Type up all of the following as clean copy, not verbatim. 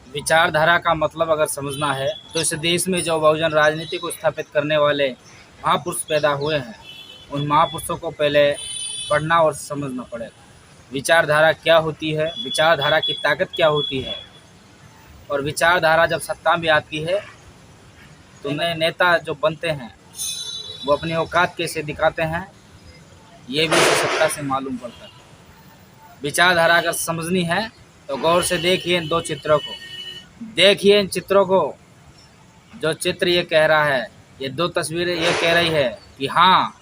विचारधारा का मतलब अगर समझना है तो इस देश में जो बहुजन राजनीति को स्थापित करने वाले महापुरुष पैदा हुए हैं, उन महापुरुषों को पहले पढ़ना और समझना पड़ेगा। विचारधारा क्या होती है, विचारधारा की ताकत क्या होती है, और विचारधारा जब सत्ता में आती है तो नए नेता जो बनते हैं वो अपनी औकात कैसे दिखाते हैं, ये भी उसे सत्ता से मालूम पड़ता है। विचारधारा अगर समझनी है तो गौर से देखिए इन दो चित्रों को, देखिए इन चित्रों को। जो चित्र ये कह रहा है, ये दो तस्वीरें ये कह रही है कि हाँ,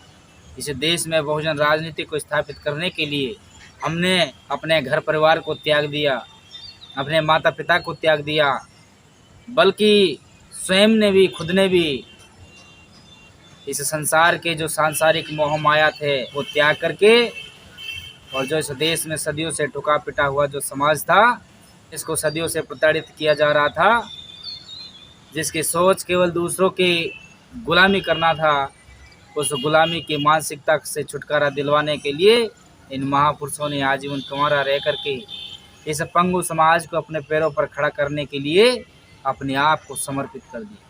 इस देश में बहुजन राजनीति को स्थापित करने के लिए हमने अपने घर परिवार को त्याग दिया, अपने माता पिता को त्याग दिया, बल्कि स्वयं ने भी, खुद ने भी इस संसार के जो सांसारिक मोह माया थे वो त्याग करके, और जो इस देश में सदियों से ठुका पिटा हुआ जो समाज था, इसको सदियों से प्रताड़ित किया जा रहा था, जिसकी सोच केवल दूसरों की गुलामी करना था, उस गुलामी की मानसिकता से छुटकारा दिलवाने के लिए इन महापुरुषों ने आजीवन कुंवारा रह करके इस पंगु समाज को अपने पैरों पर खड़ा करने के लिए अपने आप को समर्पित कर दिया।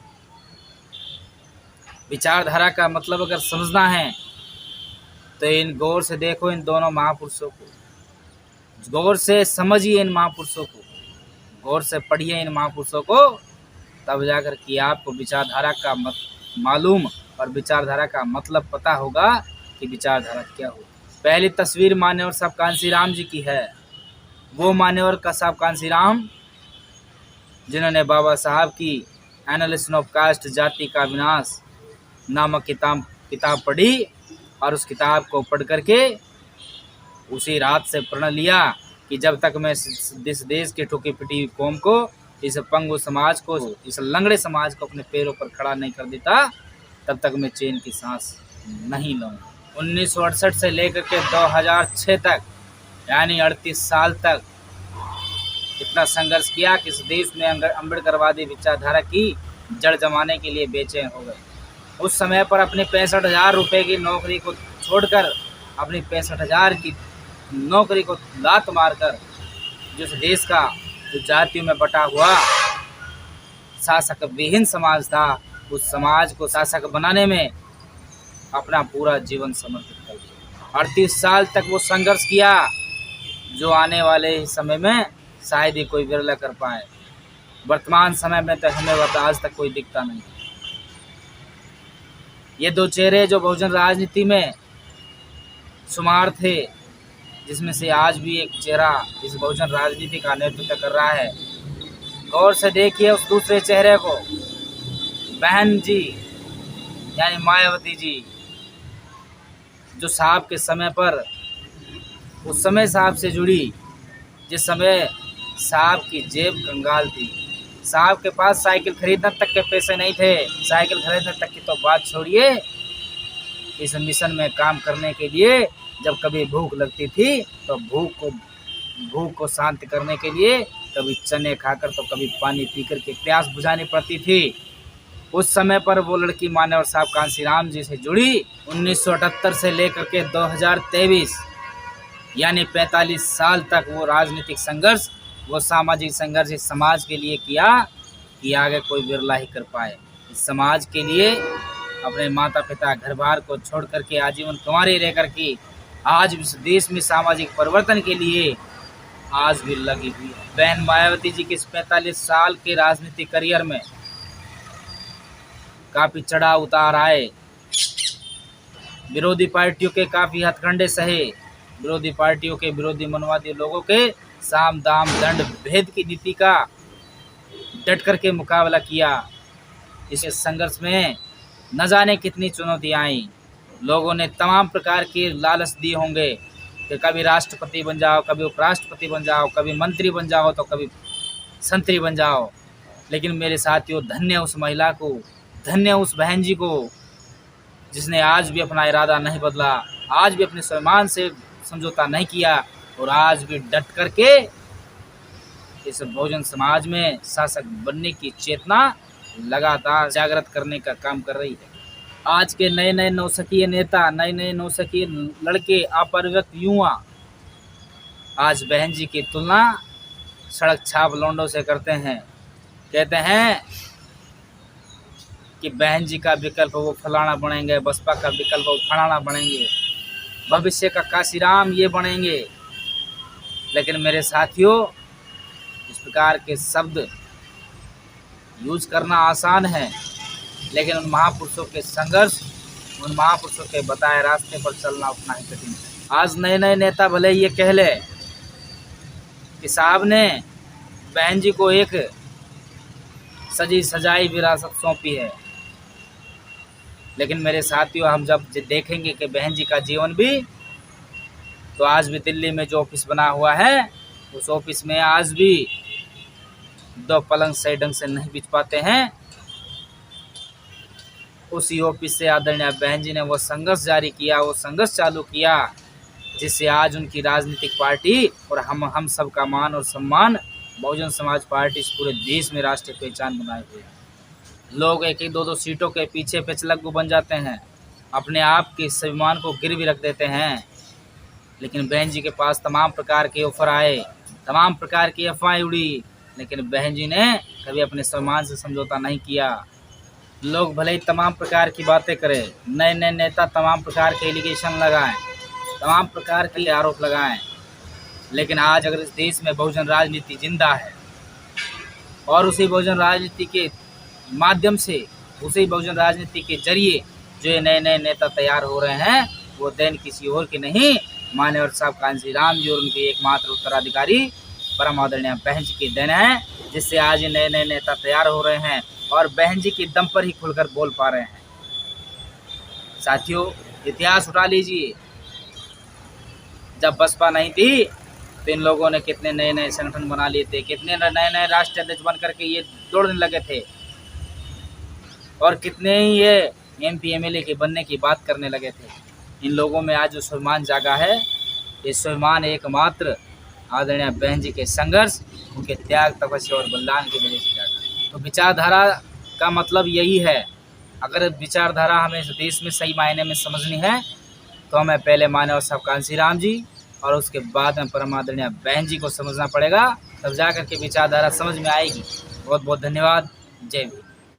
विचारधारा का मतलब अगर समझना है तो इन गौर से देखो इन दोनों महापुरुषों को, गौर से समझिए इन महापुरुषों को, गौर से पढ़िए इन महापुरुषों को, तब जाकर कि आपको विचारधारा का मालूम और विचारधारा का मतलब पता होगा कि विचारधारा क्या हो। पहली तस्वीर मान्यवर साहब कांशीराम जी की है। वो मान्यवर का साहब कांशीराम जिन्होंने बाबा साहब की एनालिसिस ऑफ कास्ट, जाति का विनाश नामक किताब पढ़ी, और उस किताब को पढ़ करके उसी रात से प्रण लिया कि जब तक मैं इस देश के ठुकी पिटी कौम को, इस पंगु समाज को, इस लंगड़े समाज को अपने पैरों पर खड़ा नहीं कर देता, तब तक मैं चैन की सांस नहीं लूँगा। 1968 से लेकर के 2006 तक, यानी 38 साल तक इतना संघर्ष किया कि इस देश में अम्बेडकरवादी विचारधारा की जड़ जमाने के लिए बेचैन हो गए। उस समय पर अपने 65,000 रुपये की नौकरी को छोड़कर, अपनी 65,000 की नौकरी को लात मारकर, जिस देश का जो जातियों में बटा हुआ शासक विहीन समाज था, उस समाज को शासक बनाने में अपना पूरा जीवन समर्पित कर दिया। 38 साल तक वो संघर्ष किया, जो आने वाले समय में शायद ही कोई विरला कर पाए। वर्तमान समय में तो हमें आज तक कोई दिखता नहीं। ये दो चेहरे जो बहुजन राजनीति में शुमार थे, जिसमें से आज भी एक चेहरा इस बहुजन राजनीति का नेतृत्व कर रहा है। गौर से देखिए उस दूसरे चेहरे को, बहन जी यानी मायावती जी, जो साहब के समय पर, उस समय साहब से जुड़ी, जिस समय साहब की जेब कंगाल थी, साहब के पास साइकिल खरीदने तक के पैसे नहीं थे। साइकिल खरीदने तक की तो बात छोड़िए, इस मिशन में काम करने के लिए जब कभी भूख लगती थी तो भूख को शांत करने के लिए कभी चने खाकर तो कभी पानी पीकर के प्यास बुझानी पड़ती थी। उस समय पर वो लड़की मान्यवर साहब कांशीराम जी से जुड़ी। 1978 से लेकर के 2023 यानी 45 साल तक वो राजनीतिक संघर्ष, वो सामाजिक संघर्ष इस समाज के लिए किया कि आगे कोई बिरला ही कर पाए। इस समाज के लिए अपने माता पिता, घर बार को छोड़ करके आजीवन कुंवारी रह करके आज इस देश में सामाजिक परिवर्तन के लिए आज भी लगी हुई है। बहन मायावती जी के इस 45 साल के राजनीतिक करियर में काफ़ी चढ़ाव उतार आए, विरोधी पार्टियों के काफ़ी हथकंडे सहे, विरोधी पार्टियों के, विरोधी मनवादी लोगों के साम दाम दंड भेद की नीति का डट करके मुकाबला किया। इस संघर्ष में न जाने कितनी चुनौतियाँ आई। लोगों ने तमाम प्रकार के लालच दिए होंगे कि कभी राष्ट्रपति बन जाओ, कभी उपराष्ट्रपति बन जाओ, कभी मंत्री बन जाओ, तो कभी संतरी बन जाओ। लेकिन मेरे साथियों, धन्य उस महिला को, धन्य उस बहन जी को, जिसने आज भी अपना इरादा नहीं बदला, आज भी अपने स्वाभिमान से समझौता नहीं किया, और आज भी डट करके इस बहुजन समाज में शासक बनने की चेतना लगातार जागृत करने का काम कर रही है। आज के नए नए नौसखीय नेता, नए नए नौसखीय लड़के, अपरिपक्व युवा आज बहन जी की तुलना सड़क छाप लौंडों से करते हैं। कहते हैं कि बहन जी का विकल्प वो फलाना बनेंगे, बसपा का विकल्प वो फलाना बनेंगे, भविष्य का काशीराम ये बनेंगे। लेकिन मेरे साथियों, इस प्रकार के शब्द यूज करना आसान है, लेकिन उन महापुरुषों के संघर्ष, उन महापुरुषों के बताए रास्ते पर चलना उतना ही कठिन है। आज नए नए नेता भले ये कह ले कि साहब ने बहन जी को एक सजी सजाई विरासत सौंपी है, लेकिन मेरे साथियों, हम जब देखेंगे कि बहन जी का जीवन भी, तो आज भी दिल्ली में जो ऑफिस बना हुआ है, उस ऑफिस में आज भी 2 पलंग सही ढंग से नहीं बिछ पाते हैं। उसी ऑफिस से आदरणीय बहन जी ने वो संघर्ष जारी किया, वो संघर्ष चालू किया, जिससे आज उनकी राजनीतिक पार्टी और हम सब का मान और सम्मान, बहुजन समाज पार्टी इस पूरे देश में राष्ट्रीय पहचान बनाए हुए हैं। लोग 1-2 सीटों के पीछे पेचलग्गू बन जाते हैं, अपने आप के स्वाभिमान को गिरवी रख देते हैं। लेकिन बहन जी के पास तमाम प्रकार के ऑफर आए, तमाम प्रकार की अफवाहें उड़ी, लेकिन बहन जी ने कभी अपने सम्मान से समझौता नहीं किया। लोग भले ही तमाम प्रकार की बातें करें, नए नए नेता तमाम प्रकार के एलिगेशन लगाएं, तमाम प्रकार के आरोप लगाएं, लेकिन आज अगर इस देश में बहुजन राजनीति जिंदा है और उसी बहुजन राजनीति के माध्यम से, उसी बहुजन राजनीति के जरिए जो ये नए नए नेता तैयार हो रहे हैं, वो देन किसी और की नहीं, मान्यवर साहब कांशीराम जी और उनके एकमात्र उत्तराधिकारी परम आदरणीय बहन जी की देन है, जिससे आज ये नए नए नेता तैयार हो रहे हैं और बहन जी के दम पर ही खुलकर बोल पा रहे हैं। साथियों, इतिहास उठा लीजिए, जब बसपा नहीं थी तो इन लोगों ने कितने नए नए संगठन बना लिए थे, कितने नए नए राष्ट्रीय अध्यक्ष बन करके ये दौड़ने लगे थे, और कितने ही ये MP MLA के बनने की बात करने लगे थे। इन लोगों में आज जो स्वाभिमान जागा है, ये स्वाभिमान एकमात्र आदरणीय बहन जी के संघर्ष, उनके त्याग, तपस्या और बलिदान की वजह से जागा। तो विचारधारा का मतलब यही है, अगर विचारधारा हमें इस देश में सही मायने में समझनी है, तो हमें पहले मान्यवर साहब कांशीराम जी और उसके बाद में परम आदरणीय बहन जी को समझना पड़ेगा, तब जाकर के विचारधारा समझ में आएगी। बहुत बहुत धन्यवाद। जय हिंद।